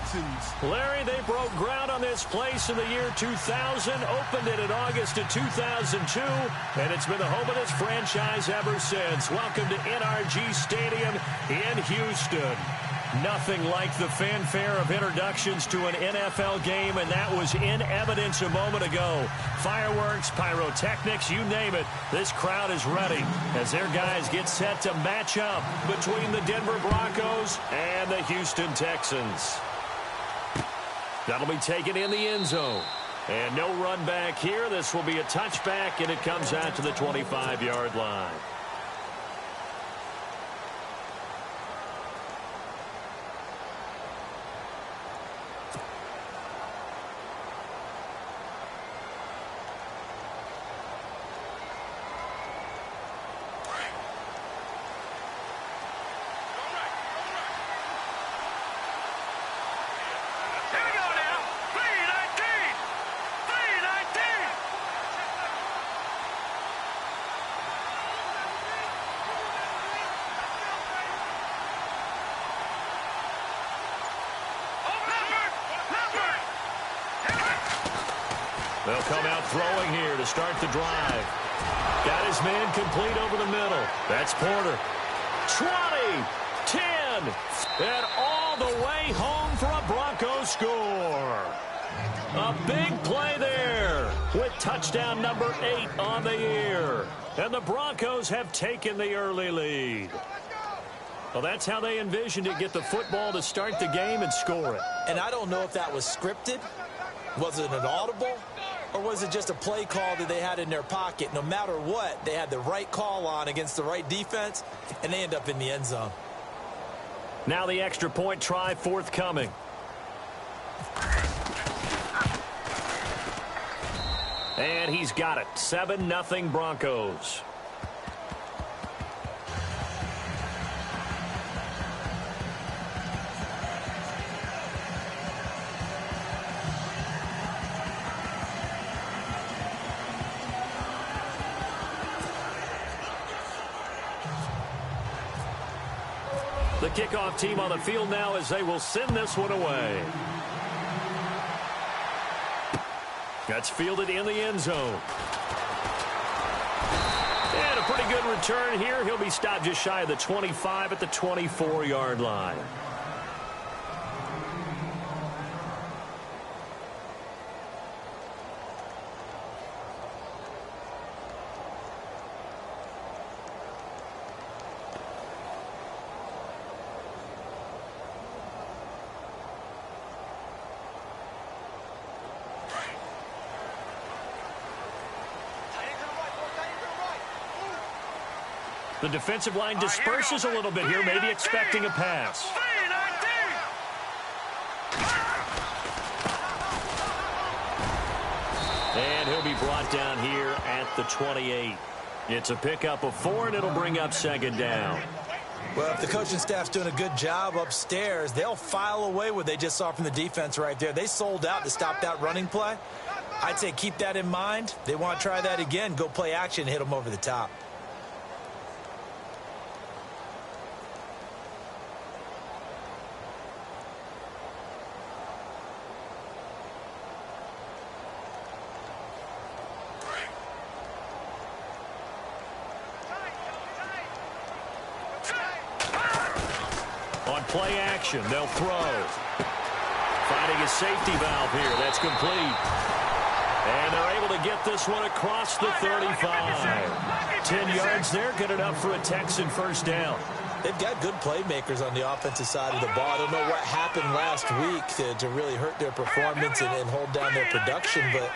Texans. Larry, they broke ground on this place in the year 2000, opened it in August of 2002, and it's been the home of this franchise ever since. Welcome to NRG Stadium in Houston. Nothing like the fanfare of introductions to an NFL game, and that was in evidence a moment ago. Fireworks, pyrotechnics, you name it. This crowd is ready as their guys get set to match up between the Denver Broncos and the Houston Texans. That'll be taken in the end zone. And no run back here. This will be a touchback, and it comes out to the 25-yard line. They'll come out throwing here to start the drive. Got his man complete over the middle. That's Porter. 20, 10, and all the way home for a Broncos score. A big play there with touchdown number 8 on the year. And the Broncos have taken the early lead. Well, that's how they envisioned it, get the football to start the game and score it. And I don't know if that was scripted. Was it an audible? Or was it just a play call that they had in their pocket? No matter what, they had the right call on against the right defense, and they end up in the end zone. Now the extra point try forthcoming. And he's got it. 7-0 Broncos. The kickoff team on the field now as they will send this one away. That's fielded in the end zone. And a pretty good return here. He'll be stopped just shy of the 25 at the 24-yard line. The defensive line disperses a little bit here, maybe expecting a pass. And he'll be brought down here at the 28. It's a pickup of 4, and it'll bring up second down. Well, if the coaching staff's doing a good job upstairs, they'll file away what they just saw from the defense right there. They sold out to stop that running play. I'd say keep that in mind. They want to try that again, go play action, hit them over the top. Play action. They'll throw. Finding a safety valve here. That's complete. And they're able to get this one across the 35. 10 yards there. Good enough for a Texan first down. They've got good playmakers on the offensive side of the ball. I don't know what happened last week to really hurt their performance and hold down their production, but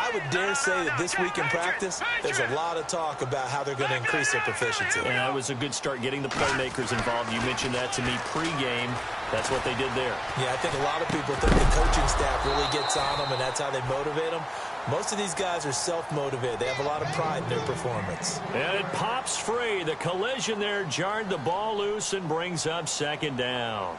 I would dare say that this week in practice, there's a lot of talk about how they're going to increase their proficiency. And that was a good start getting the playmakers involved. You mentioned that to me pregame. That's what they did there. Yeah, I think a lot of people think the coaching staff really gets on them, and that's how they motivate them. Most of these guys are self-motivated. They have a lot of pride in their performance. And it pops free. The collision there jarred the ball loose and brings up second down.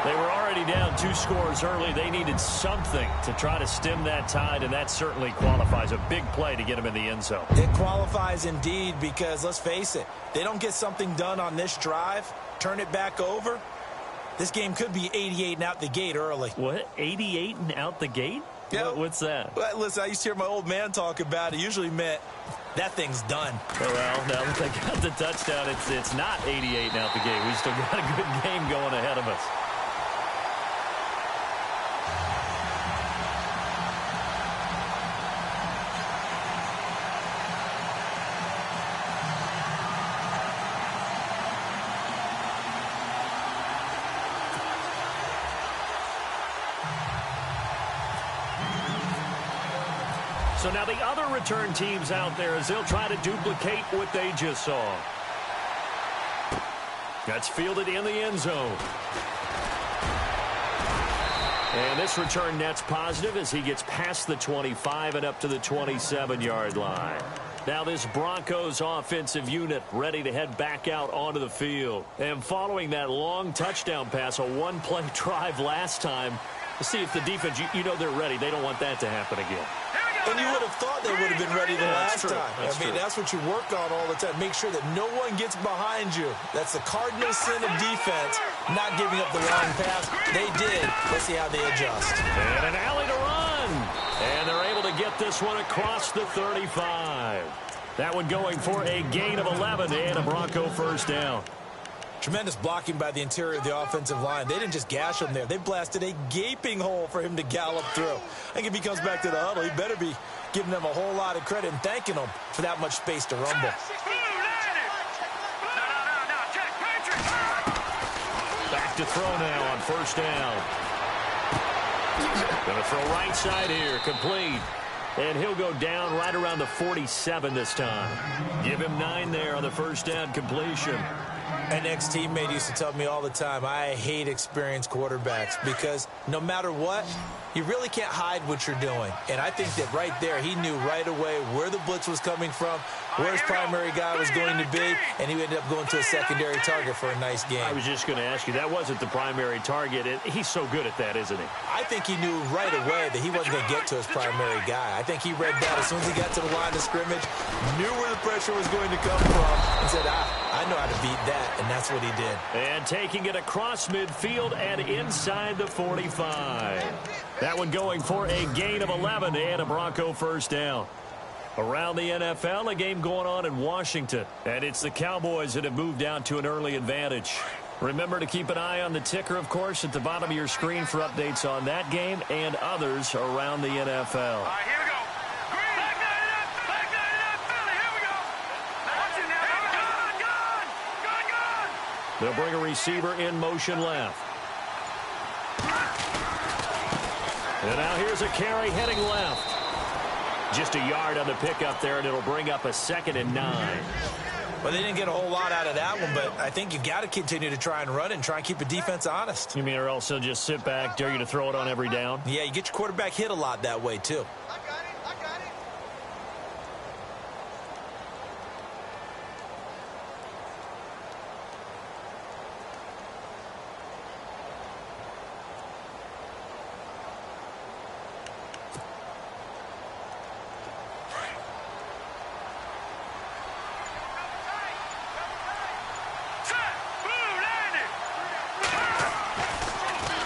They were already down 2 scores early. They needed something to try to stem that tide, and that certainly qualifies. A big play to get them in the end zone. It qualifies indeed because, let's face it, they don't get something done on this drive, turn it back over, this game could be 88 and out the gate early. What? 88 and out the gate? Yeah. What's that? Well, listen, I used to hear my old man talk about it. It usually meant that thing's done. Oh, well, now that they got the touchdown, it's not 88 and out the gate. We still got a good game going ahead of us. So now the other return teams out there as they'll try to duplicate what they just saw. That's fielded in the end zone. And this return net's positive as he gets past the 25 and up to the 27-yard line. Now this Broncos offensive unit ready to head back out onto the field. And following that long touchdown pass, a one-play drive last time, let's see if the defense, you know they're ready. They don't want that to happen again. And you would have thought they would have been ready the last time. That's what you work on all the time. Make sure that no one gets behind you. That's the cardinal sin of defense, not giving up the wrong pass. They did. Let's see how they adjust. And an alley to run. And they're able to get this one across the 35. That one going for a gain of 11 and a Bronco first down. Tremendous blocking by the interior of the offensive line. They didn't just gash him there. They blasted a gaping hole for him to gallop through. I think if he comes back to the huddle, he better be giving them a whole lot of credit and thanking them for that much space to rumble. Back to throw now on first down. Going to throw right side here, complete. And he'll go down right around the 47 this time. Give him 9 there on the first down completion. An ex-teammate used to tell me all the time, I hate experienced quarterbacks because no matter what, you really can't hide what you're doing. And I think that right there, he knew right away where the blitz was coming from, where his primary guy was going to be, and he ended up going to a secondary target for a nice game. I was just going to ask you, that wasn't the primary target. He's so good at that, isn't he? I think he knew right away that he wasn't going to get to his primary guy. I think he read that as soon as he got to the line of scrimmage, knew where the pressure was going to come from, and said, I know how to beat that, and that's what he did. And taking it across midfield and inside the 45. That one going for a gain of 11 and a Bronco first down. Around the NFL, a game going on in Washington. And it's the Cowboys that have moved out to an early advantage. Remember to keep an eye on the ticker, of course, at the bottom of your screen for updates on that game and others around the NFL. All right, here we go. Green. Back nine it up, Philly. Here we go. Watch it now. Gone. They'll bring a receiver in motion left. And now here's a carry heading left. Just a yard on the pickup there, and it'll bring up a 2nd and 9. Well, they didn't get a whole lot out of that one, but I think you got to continue to try and run and try and keep the defense honest. You mean or else they'll just sit back, dare you to throw it on every down? Yeah, you get your quarterback hit a lot that way, too. I got it.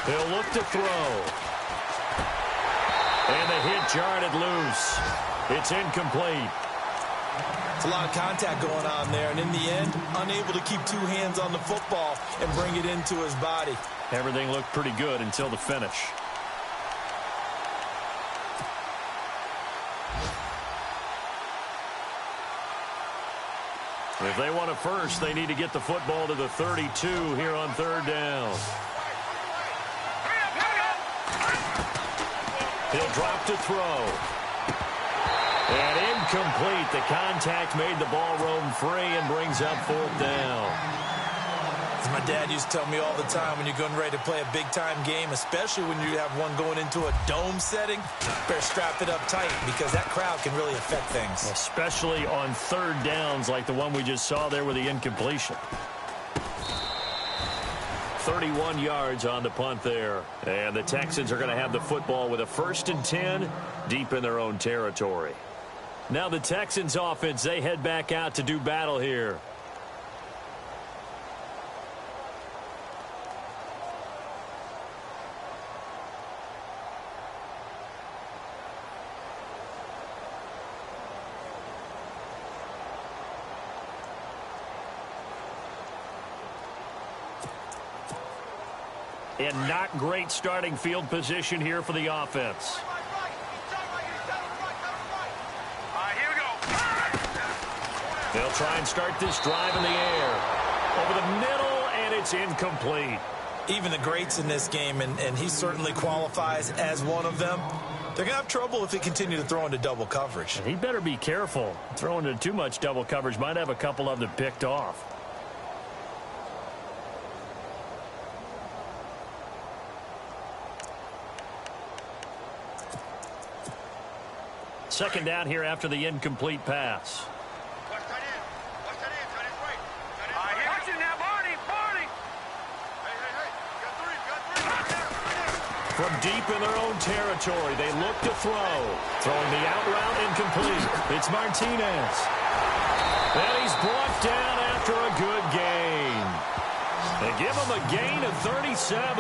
They'll look to throw. And the hit jarred it loose. It's incomplete. It's a lot of contact going on there, and in the end, unable to keep 2 hands on the football and bring it into his body. Everything looked pretty good until the finish. If they want a first, they need to get the football to the 32 here on 3rd down. He'll drop to throw. And incomplete. The contact made the ball roam free and brings up 4th down. As my dad used to tell me all the time, when you're getting ready to play a big-time game, especially when you have one going into a dome setting, better strap it up tight because that crowd can really affect things. Especially on 3rd downs like the one we just saw there with the incompletion. 31 yards on the punt there. And the Texans are going to have the football with a 1st and 10 deep in their own territory. Now the Texans offense, they head back out to do battle here. And not great starting field position here for the offense. Here we go. They'll try and start this drive in the air. Over the middle, and it's incomplete. Even the greats in this game, and he certainly qualifies as one of them, they're going to have trouble if they continue to throw into double coverage. He better be careful. Throwing into too much double coverage might have a couple of them picked off. Second down here after the incomplete pass. Watch tight end. Watch tight end. Tight end's right. Watch it now, Barney. Barney. Hey. Got three. From deep in their own territory, they look to throw. Throwing the out route incomplete. It's Martinez. And he's brought down after a good gain. They give him a gain of 37.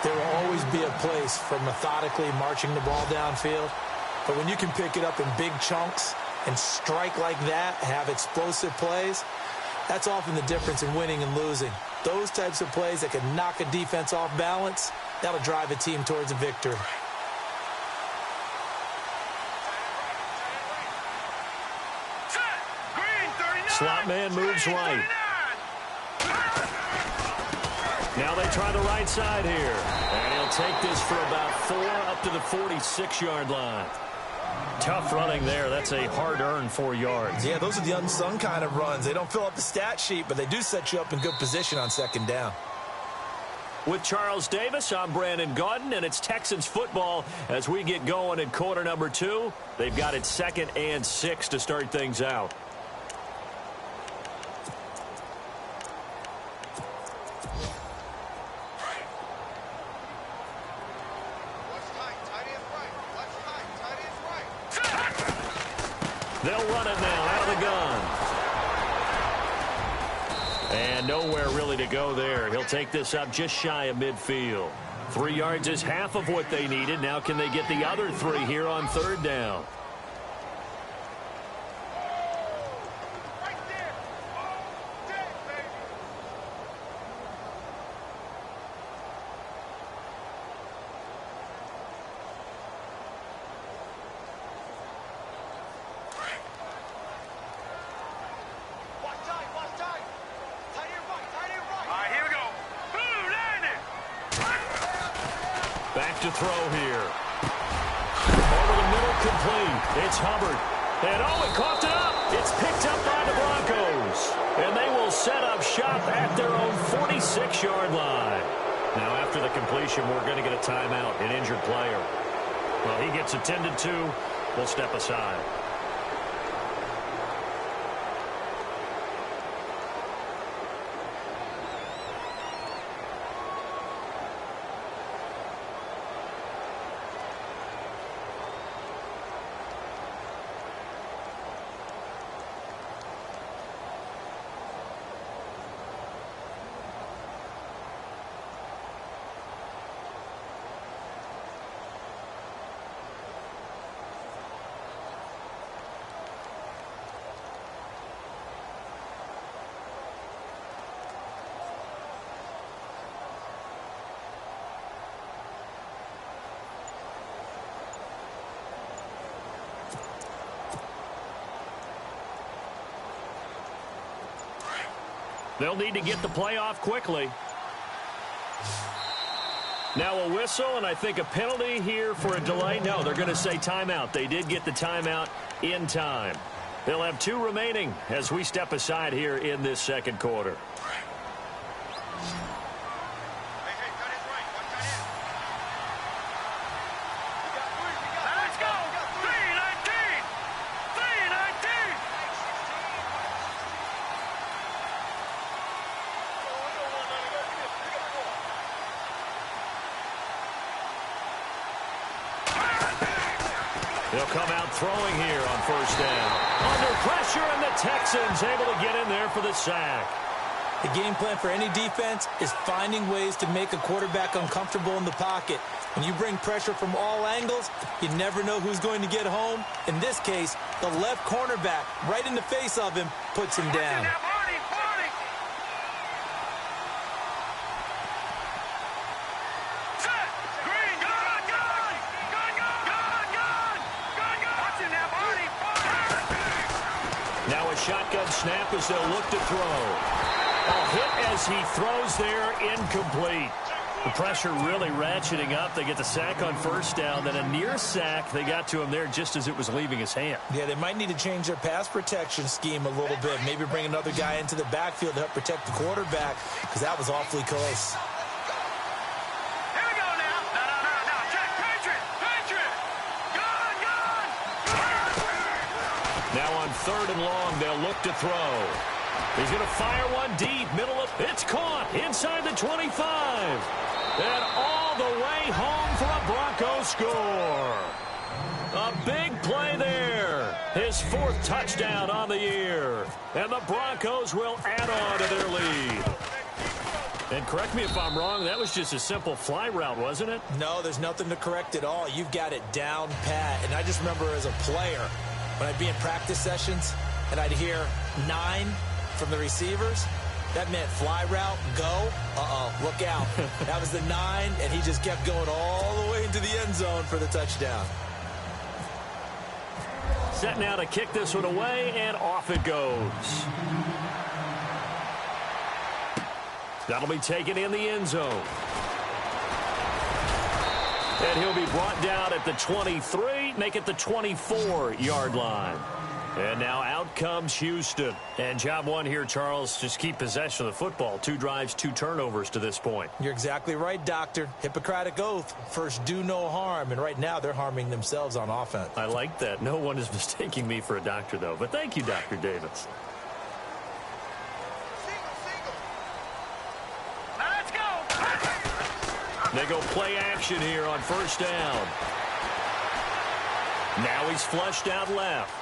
There will always be a place for methodically marching the ball downfield. But when you can pick it up in big chunks and strike like that, have explosive plays, that's often the difference in winning and losing. Those types of plays that can knock a defense off balance, that'll drive a team towards a victory. Slot man moves right. Now they try the right side here. And he'll take this for about 4 up to the 46-yard line. Tough running there. That's a hard-earned 4 yards. Yeah, those are the unsung kind of runs. They don't fill up the stat sheet, but they do set you up in good position on second down. With Charles Davis, I'm Brandon Gaudin, and it's Texans football as we get going in quarter number 2. They've got it 2nd and 6 to start things out. They'll run it now out of the gun. And nowhere really to go there. He'll take this up just shy of midfield. 3 yards is half of what they needed. Now can they get the other 3 here on 3rd down? To throw here. Over the middle, complete. It's Hubbard. And he coughed it up. It's picked up by the Broncos. And they will set up shop at their own 46-yard line. Now, after the completion, we're going to get a timeout, an injured player. Well, he gets attended to. We'll step aside. They'll need to get the play off quickly. Now a whistle, and I think a penalty here for a delay. No, they're going to say timeout. They did get the timeout in time. They'll have 2 remaining as we step aside here in this 2nd quarter. They'll come out throwing here on first down. Under pressure, and the Texans able to get in there for the sack. The game plan for any defense is finding ways to make a quarterback uncomfortable in the pocket. When you bring pressure from all angles, you never know who's going to get home. In this case, the left cornerback, right in the face of him, puts him down. Now a shotgun snap as they'll look to throw. A hit as he throws there, incomplete. The pressure really ratcheting up. They get the sack on first down, then a near sack. They got to him there just as it was leaving his hand. Yeah, they might need to change their pass protection scheme a little bit. Maybe bring another guy into the backfield to help protect the quarterback, because that was awfully close. Here we go now. No. Check. Patriot. Gun. Now on 3rd and long, they'll look to throw. He's going to fire one deep, middle of, it's caught inside the 25. And all the way home for a Bronco score. A big play there. His 4th touchdown on the year. And the Broncos will add on to their lead. And correct me if I'm wrong, that was just a simple fly route, wasn't it? No, there's nothing to correct at all. You've got it down pat. And I just remember as a player, when I'd be in practice sessions and I'd hear 9 from the receivers, that meant fly route, go, look out. That was the 9, and he just kept going all the way into the end zone for the touchdown. Set now to kick this one away, and off it goes. That'll be taken in the end zone. And he'll be brought down at the 23, make it the 24-yard line. And now out comes Houston. And job one here, Charles, just keep possession of the football. 2 drives, 2 turnovers to this point. You're exactly right, Doctor. Hippocratic oath. First, do no harm. And right now, they're harming themselves on offense. I like that. No one is mistaking me for a doctor, though. But thank you, Dr. Davis. Let's go. They go play action here on first down. Now he's flushed out left.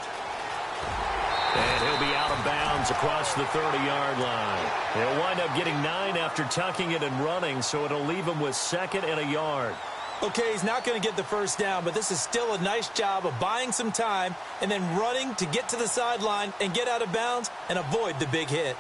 And he'll be out of bounds across the 30-yard line. He'll wind up getting 9 after tucking it and running, so it'll leave him with 2nd and a yard. Okay, he's not going to get the first down, but this is still a nice job of buying some time and then running to get to the sideline and get out of bounds and avoid the big hit.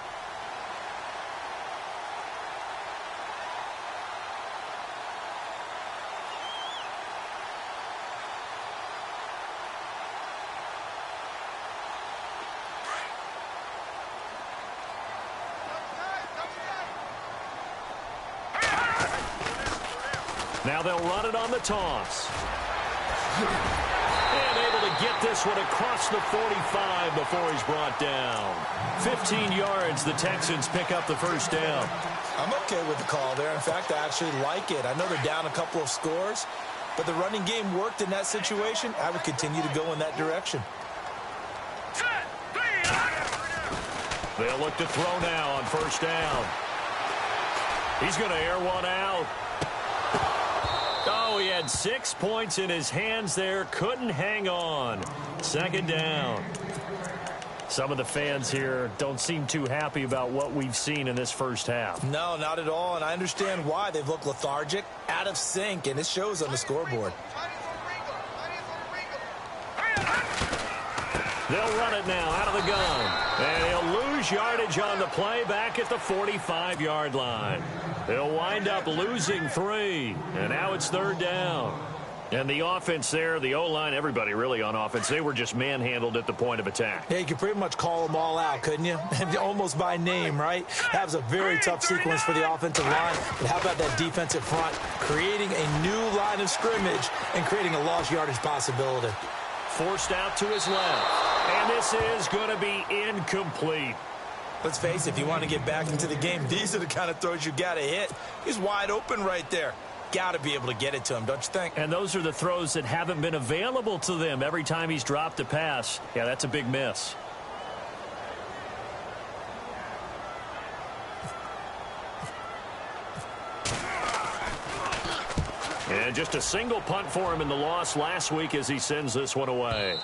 Now they'll run it on the toss. And able to get this one across the 45 before he's brought down. 15 yards, the Texans pick up the first down. I'm okay with the call there. In fact, I actually like it. I know they're down a couple of scores, but the running game worked in that situation. I would continue to go in that direction. They'll look to throw now on first down. He's going to air one out. Oh, he had 6 points in his hands there. Couldn't hang on. 2nd down. Some of the fans here don't seem too happy about what we've seen in this first half. No, not at all, and I understand why. They've looked lethargic, out of sync, and it shows on the scoreboard. They'll run it now out of the gun. And he'll lose yardage on the play back at the 45-yard line. They'll wind up losing 3. And now it's 3rd down. And the offense there, the O-line, everybody really on offense, they were just manhandled at the point of attack. Yeah, you could pretty much call them all out, couldn't you? Almost by name, right? That was a very tough sequence for the offensive line. But how about that defensive front? Creating a new line of scrimmage and creating a lost yardage possibility. Forced out to his left. And this is going to be incomplete. Let's face it, if you want to get back into the game, these are the kind of throws you got to hit. He's wide open right there. Got to be able to get it to him, don't you think? And those are the throws that haven't been available to them every time he's dropped a pass. Yeah, that's a big miss. And just a single punt for him in the loss last week as he sends this one away.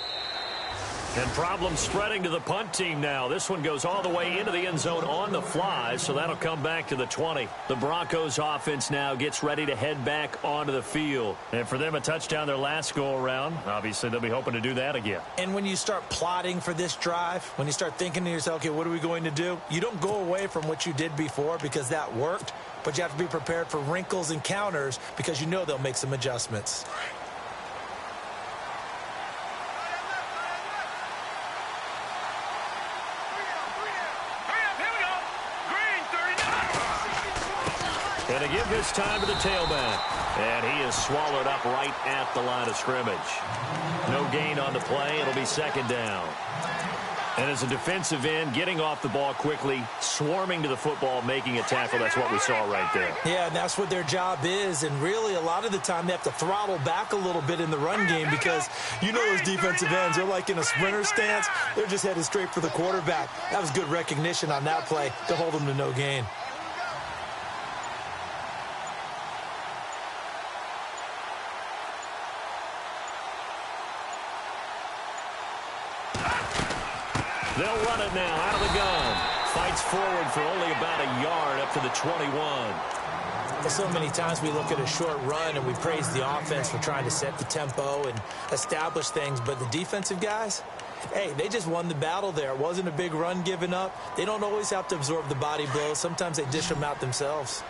And problems spreading to the punt team now. This one goes all the way into the end zone on the fly, so that'll come back to the 20. The Broncos offense now gets ready to head back onto the field. And for them, a touchdown their last go-around. Obviously, they'll be hoping to do that again. And when you start plotting for this drive, when you start thinking to yourself, okay, what are we going to do? You don't go away from what you did before because that worked, but you have to be prepared for wrinkles and counters because you know they'll make some adjustments. And to give his time to the tailback. And he is swallowed up right at the line of scrimmage. No gain on the play. It'll be second down. And as a defensive end, getting off the ball quickly, swarming to the football, making a tackle, that's what we saw right there. Yeah, and that's what their job is. And really, a lot of the time, they have to throttle back a little bit in the run game because you know those defensive ends, they're like in a sprinter stance. They're just headed straight for the quarterback. That was good recognition on that play to hold them to no gain. They'll run it now out of the gun. Fights forward for only about a yard up to the 21. Well, so many times we look at a short run and we praise the offense for trying to set the tempo and establish things. But the defensive guys, hey, they just won the battle there. It wasn't a big run given up. They don't always have to absorb the body blows. Sometimes they dish them out themselves.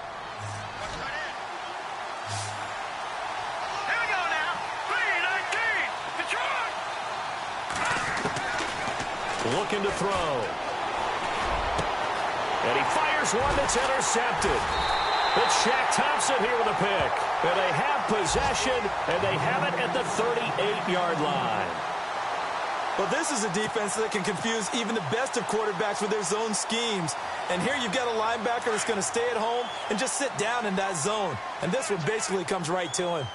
Looking to throw. And he fires one that's intercepted. It's Shaq Thompson here with a pick. And they have possession, and they have it at the 38-yard line. Well, this is a defense that can confuse even the best of quarterbacks with their zone schemes. And here you've got a linebacker that's going to stay at home and just sit down in that zone. And this one basically comes right to him.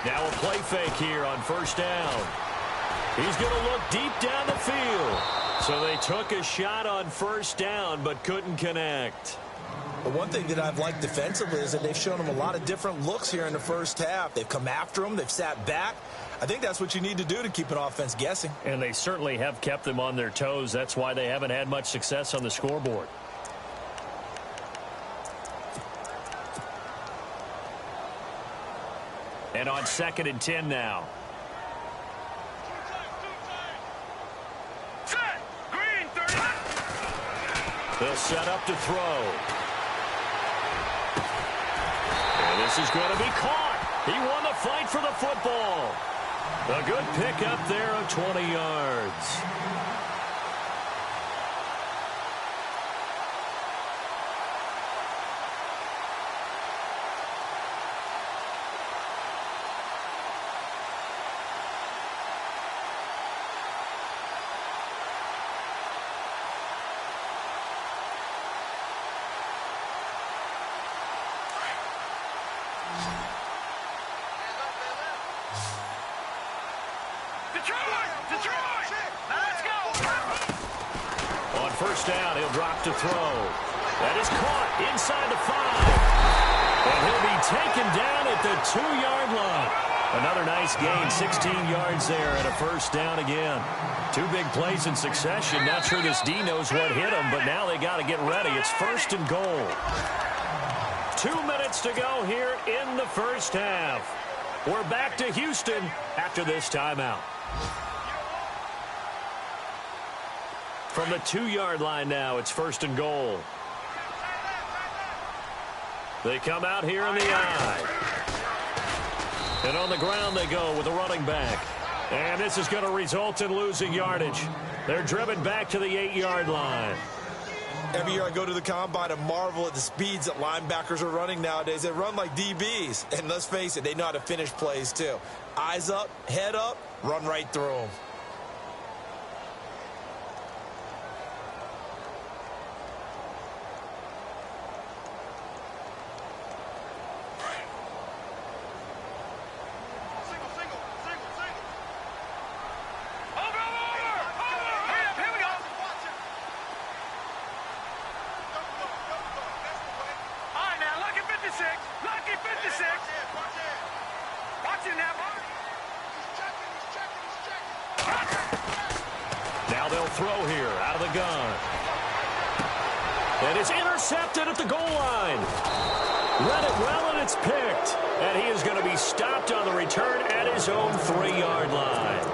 Now a play fake here on first down. He's going to look deep down the field. So they took a shot on first down but couldn't connect. But one thing that I've liked defensively is that they've shown them a lot of different looks here in the first half. They've come after them. They've sat back. I think that's what you need to do to keep an offense guessing. And they certainly have kept them on their toes. That's why they haven't had much success on the scoreboard. And on 2nd and 10 now. Set. Green 30. They'll set up to throw. And this is going to be caught. He won the fight for the football. A good pickup there of 20 yards. Detroit! Now let's go! On first down, he'll drop to throw. That is caught inside the 5. And he'll be taken down at the 2-yard line. Another nice gain, 16 yards there and a first down again. 2 big plays in succession. Not sure this D knows what hit him, but now they got to get ready. It's 1st and goal. 2 minutes to go here in the first half. We're back to Houston after this timeout. From the 2-yard line now, it's 1st and goal. They come out here in the eye. And on the ground they go with the running back. And this is going to result in losing yardage. They're driven back to the 8-yard line. Every year I go to the combine and marvel at the speeds that linebackers are running nowadays. They run like DBs. And let's face it, they know how to finish plays too. Eyes up, head up, run right through them. Watch it now. Now they'll throw here out of the gun. And it's intercepted at the goal line. Read it well, and it's picked. And he is going to be stopped on the return at his own 3-yard line.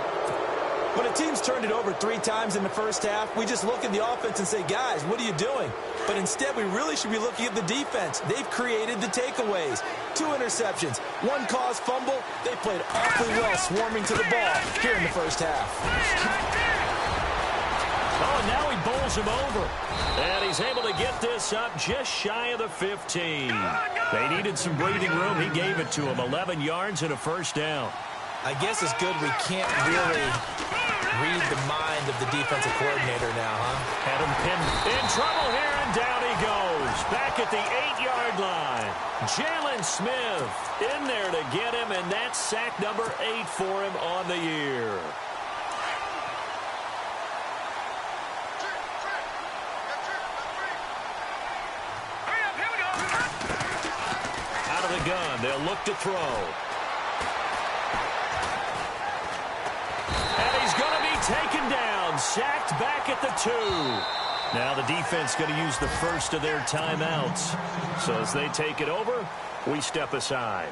When a team's turned it over 3 times in the first half, we just look at the offense and say, guys, what are you doing? But instead, we really should be looking at the defense. They've created the takeaways. 2 interceptions, 1 caused fumble. They played awfully well swarming to the ball here in the first half. Oh, and now he bowls him over. And he's able to get this up just shy of the 15. They needed some breathing room. He gave it to him. 11 yards and a first down. I guess it's good we can't really read the mind of the defensive coordinator now, huh? Had him pinned in trouble here, and down he goes. Back at the 8-yard line. Jalen Smith in there to get him, and that's sack number 8 for him on the year. Out of the gun, they'll look to throw. Taken down, sacked back at the 2. Now the defense going to use the first of their timeouts. So as they take it over, we step aside.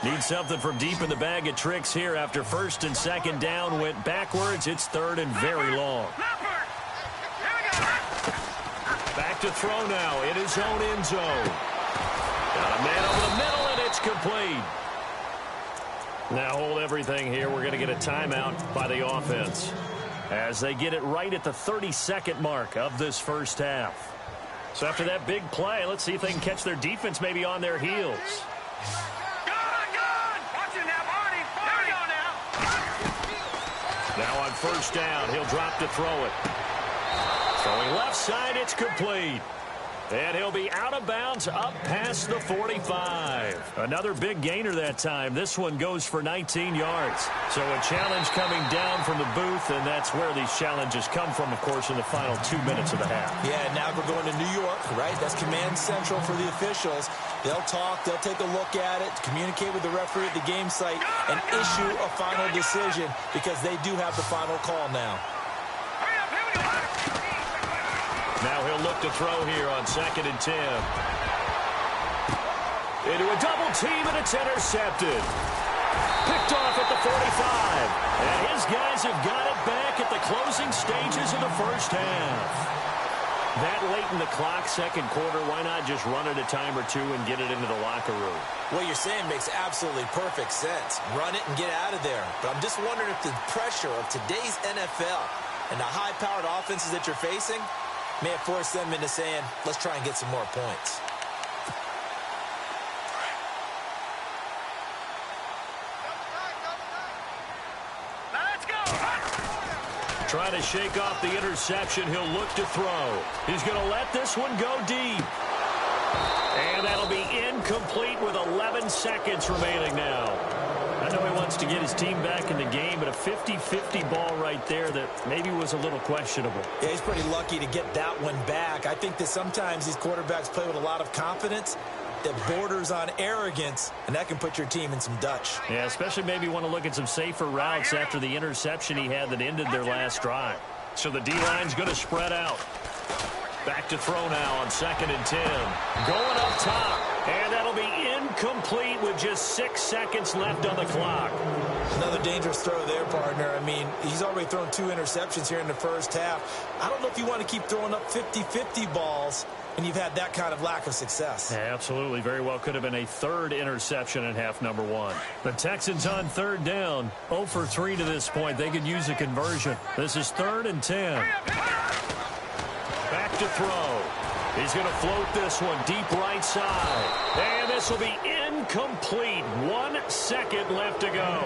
Need something from deep in the bag of tricks here after 1st and 2nd down went backwards. It's 3rd and very long. Back to throw now in his own end zone. Got a man over the middle, and it's complete. Now hold everything here. We're going to get a timeout by the offense as they get it right at the 32nd mark of this first half. So after that big play, let's see if they can catch their defense maybe on their heels. Watch it now, Barney. There we go now. Now on 1st down, he'll drop to throw it. Throwing left side, it's complete. And he'll be out of bounds up past the 45. Another big gainer that time. This one goes for 19 yards. So a challenge coming down from the booth, and that's where these challenges come from, of course, in the final 2 minutes of the half. Yeah, now we're going to New York, right? That's command central for the officials. They'll talk, they'll take a look at it, communicate with the referee at the game site, and issue a final decision because they do have the final call now. Now he'll look to throw here on 2nd and 10. Into a double team, and it's intercepted. Picked off at the 45. And his guys have got it back at the closing stages of the first half. That late in the clock, 2nd quarter, why not just run it a time or 2 and get it into the locker room? What you're saying makes absolutely perfect sense. Run it and get out of there. But I'm just wondering if the pressure of today's NFL and the high-powered offenses that you're facing may have forced them into saying, let's try and get some more points. Let's go. Trying to shake off the interception. He'll look to throw. He's going to let this one go deep. And that'll be incomplete with 11 seconds remaining now. I know he wants to get his team back in the game, but a 50-50 ball right there that maybe was a little questionable. Yeah, he's pretty lucky to get that one back. I think that sometimes these quarterbacks play with a lot of confidence that borders on arrogance, and that can put your team in some Dutch. Yeah, especially maybe want to look at some safer routes after the interception he had that ended their last drive. So the D-line's going to spread out. Back to throw now on 2nd and 10. Going up top. And that'll be incomplete with just 6 seconds left on the clock. Another dangerous throw there, partner. I mean, he's already thrown 2 interceptions here in the first half. I don't know if you want to keep throwing up 50-50 balls when you've had that kind of lack of success. Yeah, absolutely. Very well could have been a 3rd interception in half number 1. The Texans on 3rd down. 0 for 3 to this point. They could use a conversion. This is 3rd and 10. Back to throw. He's going to float this one deep right side. And this will be incomplete. 1 second left to go.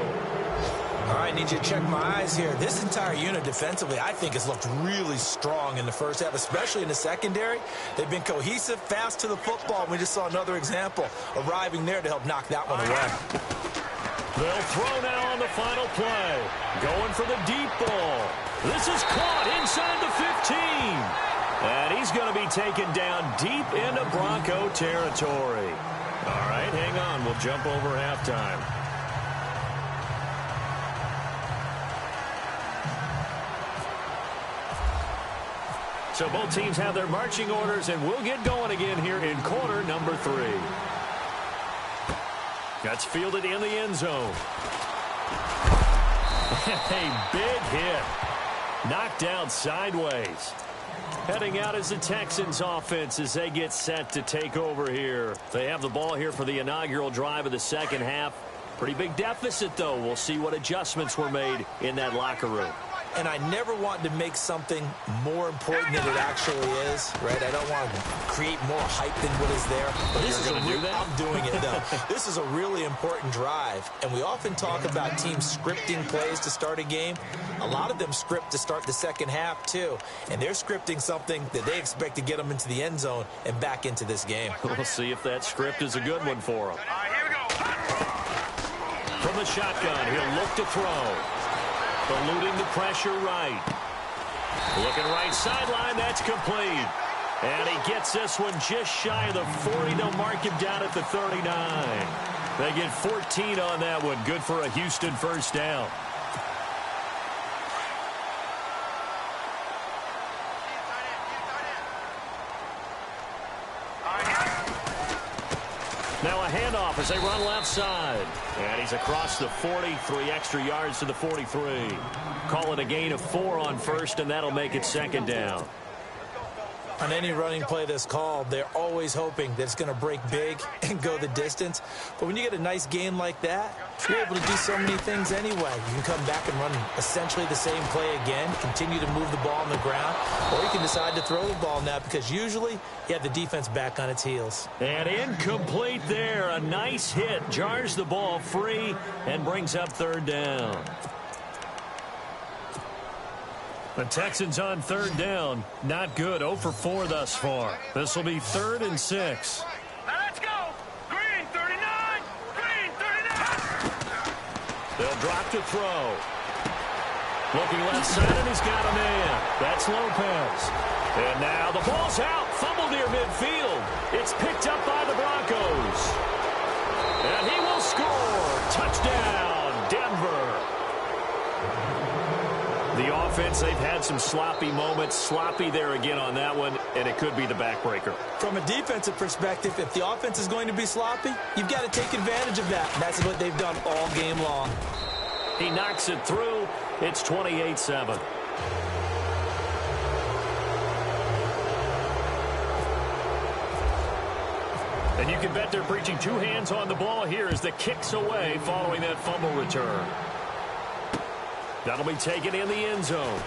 All right, need you to check my eyes here. This entire unit defensively, I think, has looked really strong in the first half, especially in the secondary. They've been cohesive, fast to the football. We just saw another example arriving there to help knock that one away. They'll throw now on the final play. Going for the deep ball. This is caught inside the 15. And he's going to be taken down deep into Bronco territory. All right, hang on. We'll jump over halftime. So both teams have their marching orders, and we'll get going again here in quarter number 3. That's fielded in the end zone. A big hit. Knocked down sideways. Heading out is the Texans offense as they get set to take over here. They have the ball here for the inaugural drive of the second half. Pretty big deficit, though. We'll see what adjustments were made in that locker room. And I never want to make something more important than it actually is, right? I don't want to create more hype than what is there. But You're going to do that? I'm doing it, though. This is a really important drive. And we often talk about teams scripting plays to start a game. A lot of them script to start the second half, too. And they're scripting something that they expect to get them into the end zone and back into this game. We'll see if that script is a good one for them. All right, here we go. From the shotgun, he'll look to throw. Eluding the pressure right. Looking right sideline, that's complete. And he gets this one just shy of the 40. They'll mark him down at the 39. They get 14 on that one. Good for a Houston first down. Now a handoff as they run left side. And he's across the 40, 3 extra yards to the 43. Call it a gain of 4 on first, and that'll make it second down. On any running play that's called, they're always hoping that it's going to break big and go the distance. But when you get a nice gain like that, you're able to do so many things anyway. You can come back and run essentially the same play again, continue to move the ball on the ground, or you can decide to throw the ball now because usually you have the defense back on its heels. And incomplete there. A nice hit. Jars the ball free and brings up third down. The Texans on third down. Not good. 0 for 4 thus far. This will be 3rd and 6. Now let's go. Green 39. Green 39. They'll drop to throw. Looking left side, and he's got a man. That's Lopez. And now the ball's out. Fumble near midfield. It's picked up by the Broncos. And he will score. Touchdown, Denver. The offense, they've had some sloppy moments. Sloppy there again on that one, and it could be the backbreaker. From a defensive perspective, if the offense is going to be sloppy, you've got to take advantage of that. That's what they've done all game long. He knocks it through. It's 28-7. And you can bet they're preaching 2 hands on the ball here as the kick's away following that fumble return. That'll be taken in the end zone.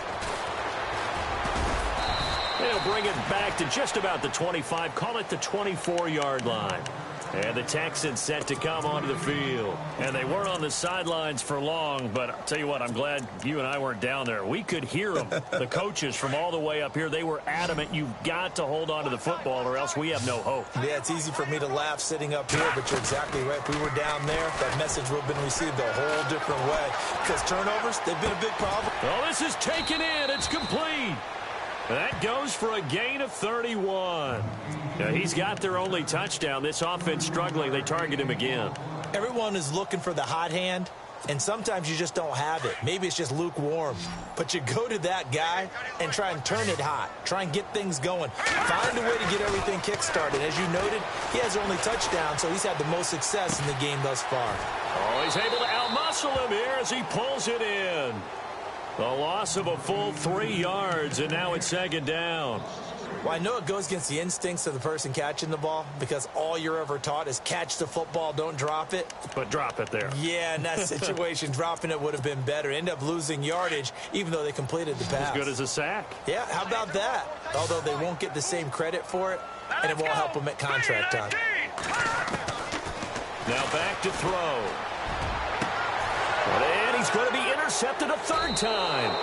They'll bring it back to just about the 25. Call it the 24-yard line. And the Texans set to come onto the field. And they weren't on the sidelines for long, but I'll tell you what, I'm glad you and I weren't down there. We could hear them. The coaches from all the way up here, they were adamant. You've got to hold on to the football or else we have no hope. Yeah, it's easy for me to laugh sitting up here, but you're exactly right. If we were down there, that message would have been received a whole different way. Because turnovers, they've been a big problem. Oh, this is taken in. It's complete. That goes for a gain of 31. Now, he's got their only touchdown. This offense struggling. They target him again. Everyone is looking for the hot hand, and sometimes you just don't have it. Maybe it's just lukewarm. But you go to that guy and try and turn it hot. Try and get things going. Find a way to get everything kick-started. As you noted, he has their only touchdown, so he's had the most success in the game thus far. Oh, he's able to outmuscle him here as he pulls it in. The loss of a full 3 yards, and now it's second down. Well, I know it goes against the instincts of the person catching the ball because all you're ever taught is catch the football, don't drop it. But drop it there. Yeah, in that situation, dropping it would have been better. End up losing yardage, even though they completed the pass. As good as a sack. Yeah, how about that? Although they won't get the same credit for it, and it won't help them at contract time. Now back to throw. And he's going to be intercepted a 3rd time.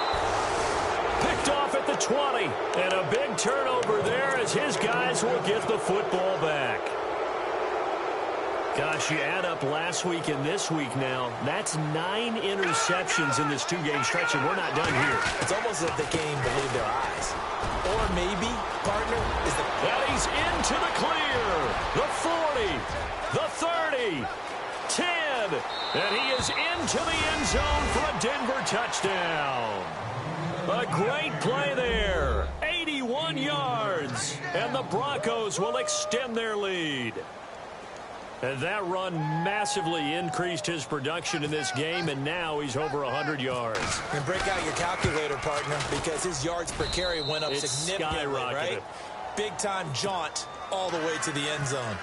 Picked off at the 20. And a big turnover there as his guys will get the football back. Gosh, you add up last week and this week now, that's 9 interceptions in this 2-game stretch, and we're not done here. It's almost as if they can't even believe their eyes. Or maybe, partner, is the... And he's into the clear. The 40, the 30, 10, and he is into the end zone for a Denver touchdown. A great play there. 81 yards, and the Broncos will extend their lead. And that run massively increased his production in this game, and now he's over 100 yards. And break out your calculator, partner, because his yards per carry went up significantly, right? Big-time jaunt all the way to the end zone.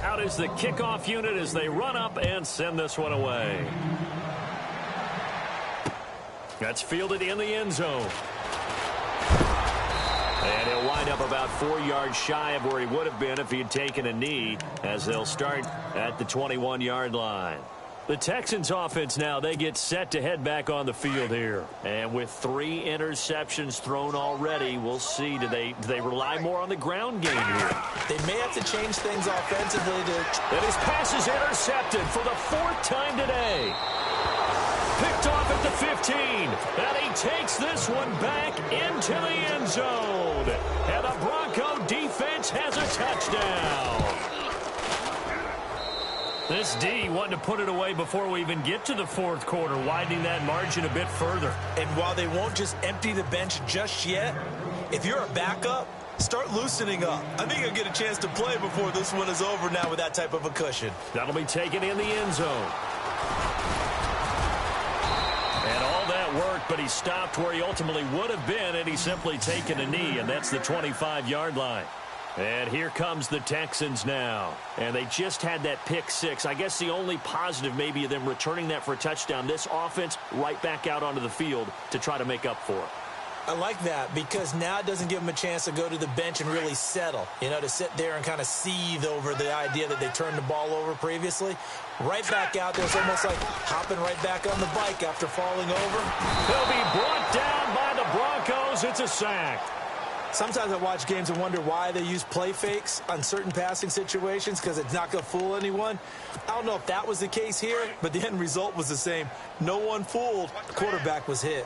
Out is the kickoff unit as they run up and send this one away. That's fielded in the end zone. And he'll wind up about 4 yards shy of where he would have been if he had taken a knee, as they'll start at the 21-yard line. The Texans offense now, they get set to head back on the field here. And with 3 interceptions thrown already, we'll see, do they rely more on the ground game here? They may have to change things offensively And his pass is intercepted for the 4th time today. Picked off at the 15, and he takes this one back into the end zone. And the Bronco defense has a touchdown. This D wanted to put it away before we even get to the 4th quarter, widening that margin a bit further. And while they won't just empty the bench just yet, if you're a backup, start loosening up. I think you'll get a chance to play before this one is over now with that type of a cushion. That'll be taken in the end zone. And all that worked, but he stopped where he ultimately would have been, and he's simply taken a knee, and that's the 25-yard line. And here comes the Texans now. And they just had that pick 6. I guess the only positive maybe of them returning that for a touchdown. This offense right back out onto the field to try to make up for it. I like that because now it doesn't give them a chance to go to the bench and really settle, you know, to sit there and kind of seethe over the idea that they turned the ball over previously. Right back out there. It's almost like hopping right back on the bike after falling over. He'll be brought down by the Broncos. It's a sack. Sometimes I watch games and wonder why they use play fakes on certain passing situations because it's not going to fool anyone. I don't know if that was the case here, but the end result was the same. No one fooled. The quarterback was hit.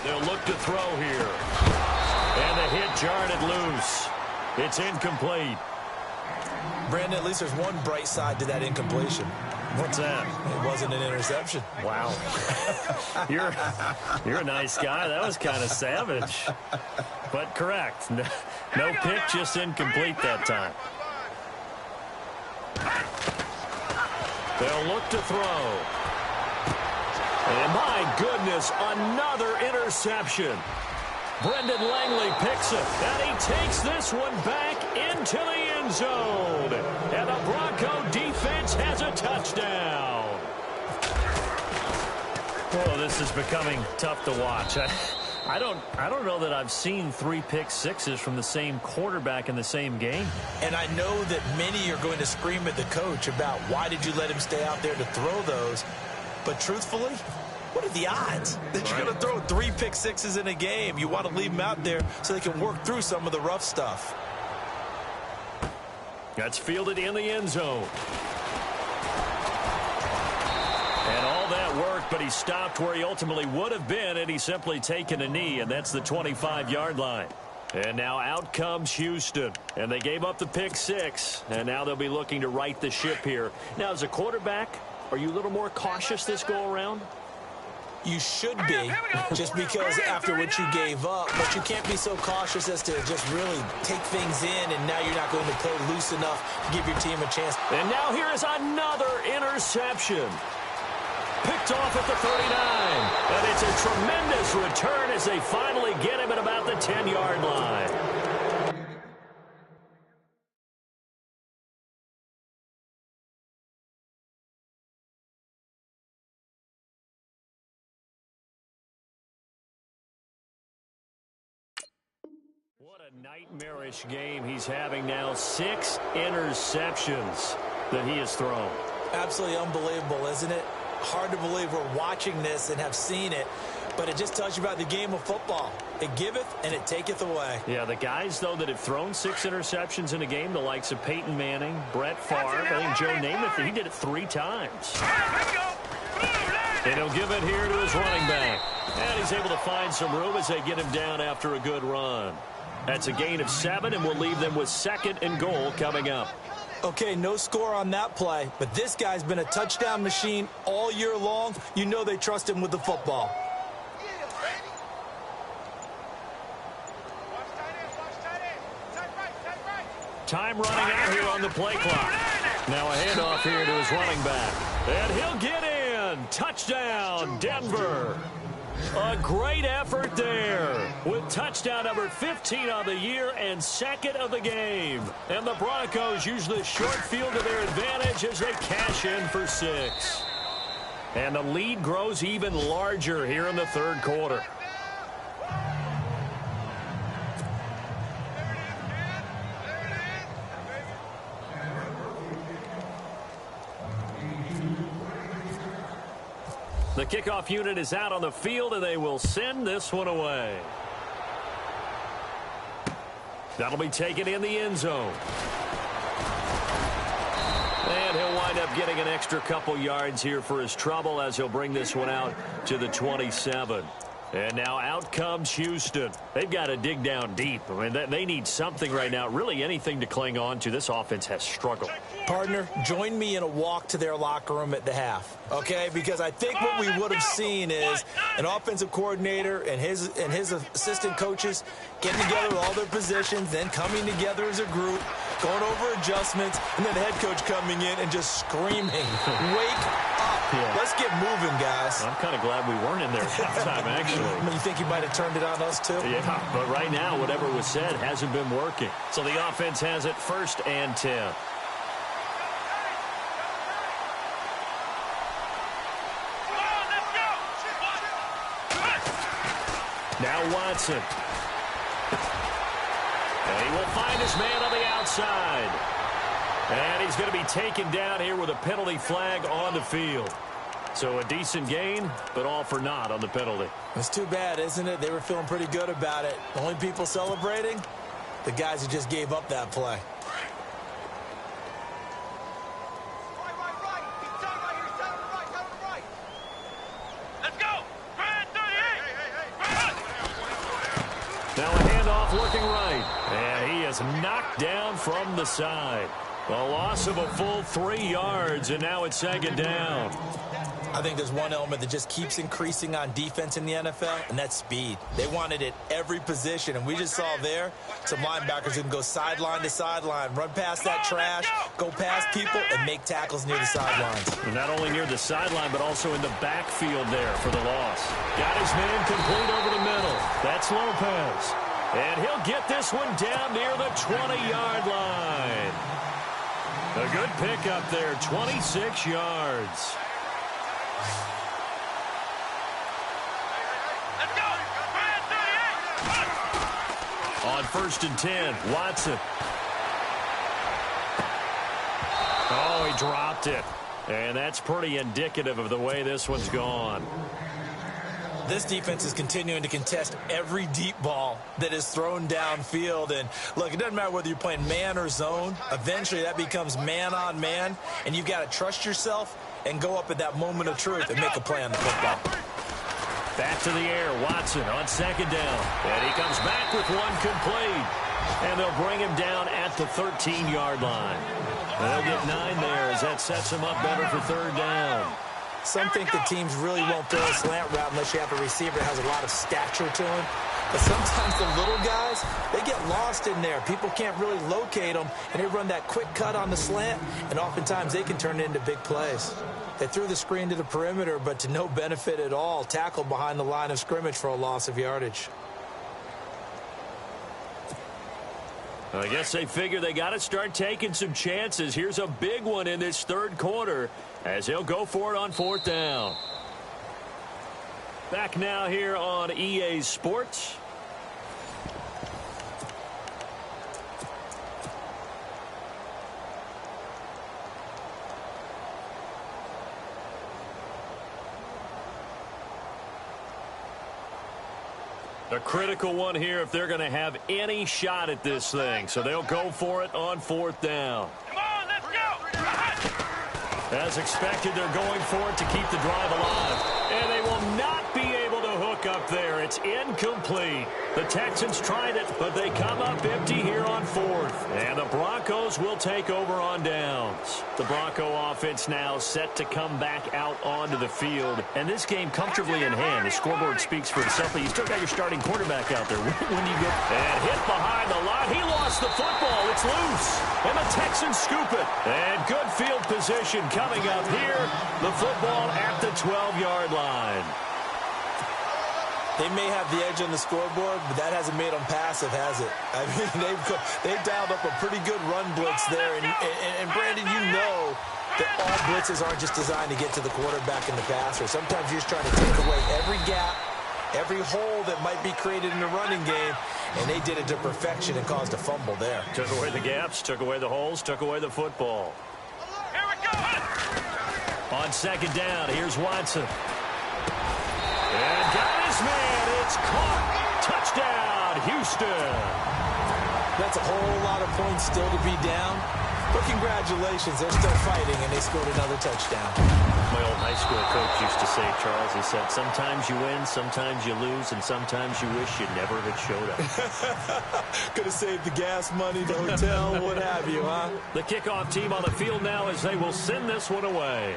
They'll look to throw here. And the hit jarred it loose. It's incomplete. Brandon, at least there's one bright side to that incompletion. What's that? It wasn't an interception. Wow. You're a nice guy. That was kind of savage. But correct. No pick, just incomplete that time. They'll look to throw. And my goodness, another interception. Brendan Langley picks it, and he takes this one back into the end zone. And the Bronco defense has a touchdown. Oh, this is becoming tough to watch. I don't know that I've seen 3 pick sixes from the same quarterback in the same game. And I know that many are going to scream at the coach about why did you let him stay out there to throw those. But truthfully, what are the odds that you're going to throw 3 pick sixes in a game? You want to leave them out there so they can work through some of the rough stuff. That's fielded in the end zone. And all that worked, but he stopped where he ultimately would have been, and he's simply taken a knee, and that's the 25-yard line. And now out comes Houston. And they gave up the pick 6, and now they'll be looking to right the ship here. Now, as a quarterback, are you a little more cautious this go-around? You should be, just because after what you gave up, but you can't be so cautious as to just really take things in, and now you're not going to play loose enough to give your team a chance. And now here is another interception. Picked off at the 39, and it's a tremendous return as they finally get him at about the 10-yard line. What a nightmarish game he's having now. 6 interceptions that he has thrown. Absolutely unbelievable, isn't it? Hard to believe we're watching this and have seen it. but it just tells you about the game of football. It giveth and it taketh away. Yeah, the guys, though, that have thrown 6 interceptions in a game, the likes of Peyton Manning, Brett Favre, I think Joe Namath, he did it 3 times. And he'll give it here to his running back. And he's able to find some room as they get him down after a good run. That's a gain of 7, and we'll leave them with 2nd and goal coming up. Okay, no score on that play, but this guy's been a touchdown machine all year long. You know they trust him with the football. Time running out here on the play clock. Now a handoff here to his running back. And he'll get in. Touchdown, Denver. A great effort there with touchdown number 15 on the year and 2nd of the game. And the Broncos use the short field to their advantage as they cash in for 6. And the lead grows even larger here in the 3rd quarter. The kickoff unit is out on the field, and they will send this one away. That'll be taken in the end zone. And he'll wind up getting an extra couple yards here for his trouble as he'll bring this one out to the 27. And now out comes Houston. They've got to dig down deep. I mean, they need something right now, really anything to cling on to. This offense has struggled. Partner, join me in a walk to their locker room at the half, okay? Because I think what we would have seen is an offensive coordinator and his assistant coaches getting together with all their positions, then coming together as a group, going over adjustments, and then the head coach coming in and just screaming, wake up. Yeah. Let's get moving, guys. I'm kind of glad we weren't in there at halftime, actually. You think he might have turned it on us, too? Yeah, but right now, whatever was said hasn't been working. So the offense has it 1st and 10. Now Watson. And he will find his man on the outside. And he's going to be taken down here with a penalty flag on the field. So a decent gain, but all for naught on the penalty. It's too bad, isn't it? They were feeling pretty good about it. The only people celebrating, the guys who just gave up that play. Let's go. Now a handoff looking right. And he is knocked down from the side. A loss of a full 3 yards, and now it's 2nd down. I think there's one element that just keeps increasing on defense in the NFL, and that's speed. They want it at every position, and we just saw there some linebackers who can go sideline to sideline, run past that trash, go past people, and make tackles near the sidelines. And not only near the sideline, but also in the backfield there for the loss. Got his man complete over the middle. That's Lopez. And he'll get this one down near the 20-yard line. A good pickup there, 26 yards. Let's go. On 1st and 10, Watson. Oh, he dropped it. And that's pretty indicative of the way this one's gone. This defense is continuing to contest every deep ball that is thrown downfield. And, look, it doesn't matter whether you're playing man or zone. Eventually, that becomes man-on-man, and you've got to trust yourself and go up at that moment of truth and make a play on the football. Back to the air, Watson on 2nd down. And he comes back with one complete. And they'll bring him down at the 13-yard line. They'll get 9 there as that sets him up better for 3rd down. Some think the teams really won't throw a slant route unless you have a receiver that has a lot of stature to him. But sometimes the little guys, they get lost in there. People can't really locate them, and they run that quick cut on the slant, and oftentimes they can turn it into big plays. They threw the screen to the perimeter, but to no benefit at all. Tackled behind the line of scrimmage for a loss of yardage. I guess they figure they got to start taking some chances. Here's a big one in this 3rd quarter as he'll go for it on 4th down. Back now here on EA Sports. A critical one here if they're going to have any shot at this thing. So they'll go for it on 4th down. Come on, let's go. As expected, they're going for it to keep the drive alive. And they will not be able to hook up there. It's incomplete. The Texans tried it, but they come up empty here on 4th. And the Broncos will take over on downs. The Bronco offense now set to come back out onto the field. And this game comfortably in hand. The scoreboard speaks for itself, but you still got your starting quarterback out there. When you get and hit behind the line, he lost the football. It's loose. And the Texans scoop it. And good field position coming up here. The football at the 12-yard line. They may have the edge on the scoreboard, but that hasn't made them passive, has it? I mean, they've dialed up a pretty good run blitz there. And Brandon, you know that all blitzes aren't just designed to get to the quarterback and the passer. Sometimes you're just trying to take away every gap, every hole that might be created in the running game, and they did it to perfection and caused a fumble there. Took away the gaps, took away the holes, took away the football. Here we go. On 2nd down, here's Watson. And got his man. It's caught. Touchdown, Houston. That's a whole lot of points still to be down. But congratulations, they're still fighting, and they scored another touchdown. My old high school coach used to say, Charles, he said, sometimes you win, sometimes you lose, and sometimes you wish you never had showed up. Could have saved the gas money, the hotel, what have you, huh? The kickoff team on the field now as they will send this one away.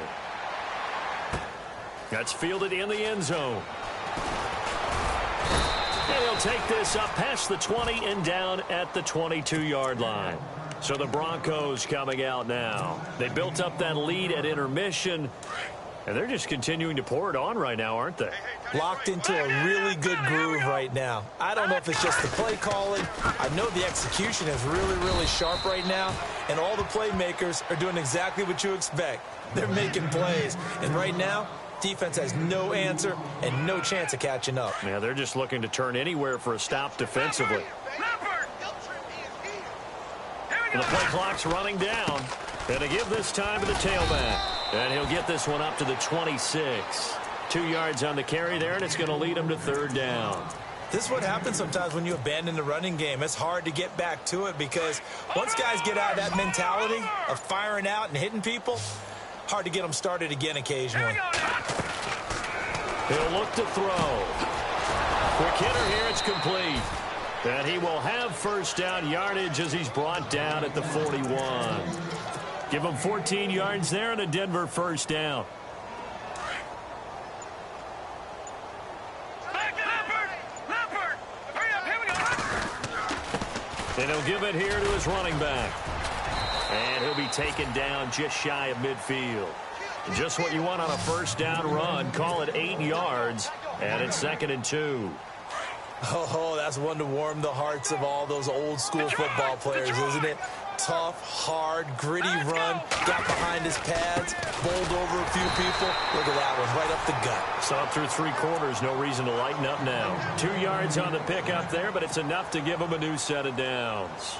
That's fielded in the end zone. And he'll take this up past the 20 and down at the 22-yard line. So the Broncos coming out now. They built up that lead at intermission, and they're just continuing to pour it on right now, aren't they? Locked into a really good groove right now. I don't know if it's just the play calling. I know the execution is really, really sharp right now, and all the playmakers are doing exactly what you expect. They're making plays, and right now, defense has no answer and no chance of catching up. Yeah, they're just looking to turn anywhere for a stop defensively. And the play clock's running down. And to give this time to the tailback. And he'll get this one up to the 26. 2 yards on the carry there, and it's going to lead him to 3rd down. This is what happens sometimes when you abandon the running game. It's hard to get back to it because once guys get out of that mentality of firing out and hitting people, hard to get them started again occasionally. He'll look to throw. Quick hitter here, it's complete. And he will have 1st down yardage as he's brought down at the 41. Give him 14 yards there and a Denver 1st down. And he'll give it here to his running back. And he'll be taken down just shy of midfield. Just what you want on a 1st down run. Call it 8 yards. And it's 2nd and 2. Oh, that's one to warm the hearts of all those old school football players, isn't it? Tough, hard, gritty run, got behind his pads, bowled over a few people. Look at that one, right up the gut. Saw through 3 quarters, no reason to lighten up now. 2 yards on the pickup there, but it's enough to give him a new set of downs.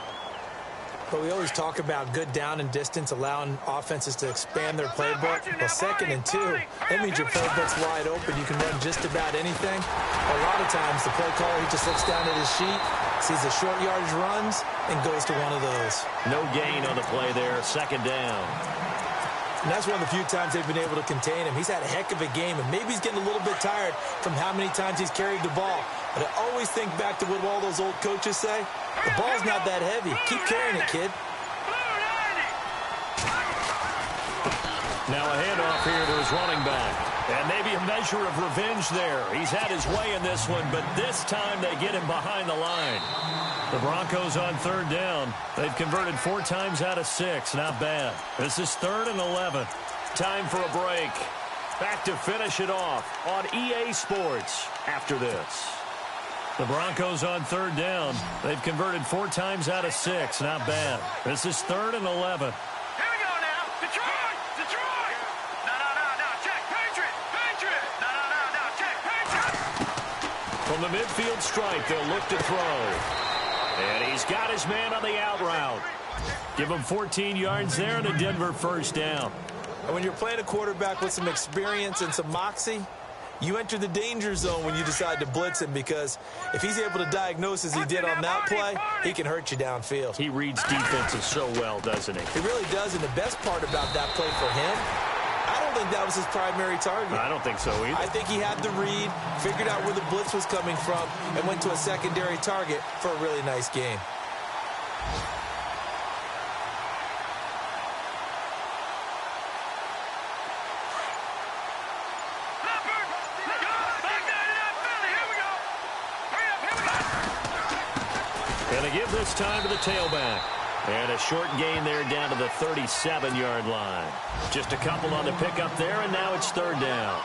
But we always talk about good down and distance, allowing offenses to expand their playbook. Well, 2nd and 2, that means your playbook's wide open. You can run just about anything. A lot of times, the play caller, he just looks down at his sheet, sees the short yardage runs, and goes to one of those. No gain on the play there, 2nd down. And that's one of the few times they've been able to contain him. He's had a heck of a game, and maybe he's getting a little bit tired from how many times he's carried the ball. But I always think back to what all those old coaches say. The ball's not that heavy. Keep carrying it, kid. Now a handoff here to his running back. And maybe a measure of revenge there. He's had his way in this one, but this time they get him behind the line. The Broncos on 3rd down. They've converted 4 times out of 6. Not bad. This is 3rd and 11. Time for a break. Back to finish it off on EA Sports after this. The Broncos on 3rd down. They've converted 4 times out of 6. Not bad. This is 3rd and 11. Here we go now. Detroit! Detroit! No, check. Patriot! No, check. Patriot! From the midfield stripe, they'll look to throw. And he's got his man on the out route. Give him 14 yards there and a Denver 1st down. And when you're playing a quarterback with some experience and some moxie, you enter the danger zone when you decide to blitz him, because if he's able to diagnose as he did on that play, he can hurt you downfield. He reads defenses so well, doesn't he? He really does, and the best part about that play for him, I don't think that was his primary target. I don't think so either. I think he had the read, figured out where the blitz was coming from, and went to a secondary target for a really nice game. And they give this time to the tailback. And a short gain there down to the 37-yard line. Just a couple on the pickup there, and now it's third down.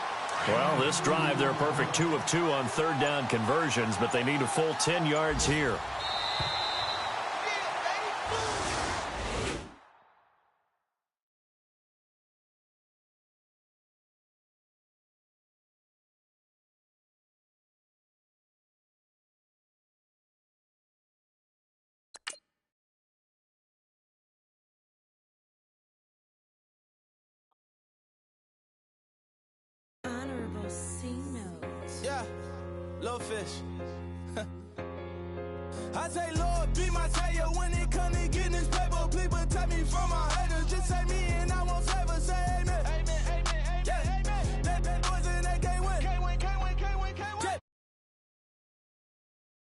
Well, this drive, they're a perfect 2 of 2 on third down conversions, but they need a full 10 yards here. Yeah, little fish. I say, Lord, be my savior when it comes to getting this paper. Please protect me from my haters. Just say me and I won't